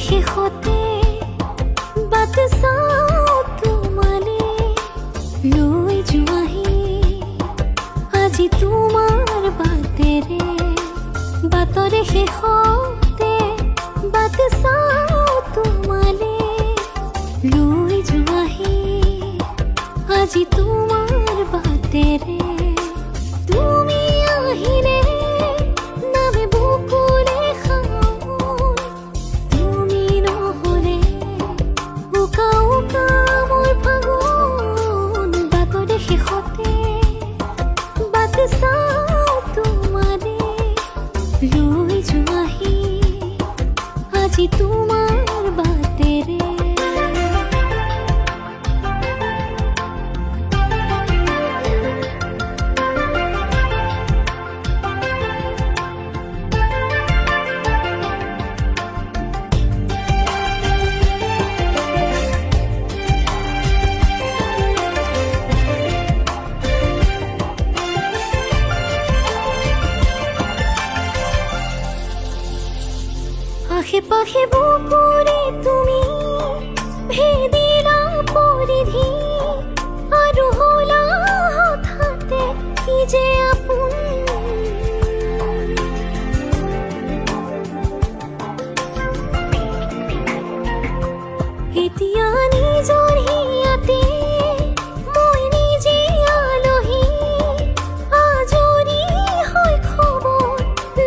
শেষতে বাট চাওঁ তোমালে লৈ যোৱাহি আজি তোমাৰ বাটেৰে বাটৰে শেষতে বাট চাওঁ তোমালে লৈ যোৱাহি আজি তোমাৰ বাটেৰে তুমি আহিলে নামে বুকুৰে খাওঁ তুমি নহ'লে উকা উকা মোৰ ফাগুন বাটৰে শেষতে বাট চাওঁ তোমালে লৈ যোৱাহি আজি তোমাৰ বাটেৰে আশে পাশে বুকুৰে তুমি ভেদিলা পৰিধি আৰু হলা হঠাতে কি যে আপোন এতিয়া নিজৰ হিয়াতে মই নিজে আলহী আজৰি হৈ খবৰ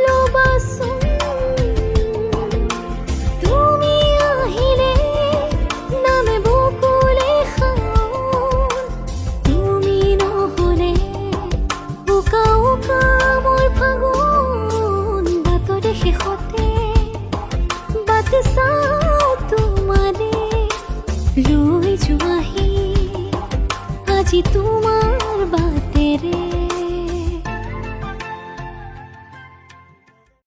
ল'বাচোন তুমি আহিলে নামে বুকুলে খাওঁ তুমি নহ'লে উকা উকা মোৰ ফাগুন বাটৰে শেষতে বাট চাওঁ তোমালে লৈ যোৱাহি আজি তোমাৰ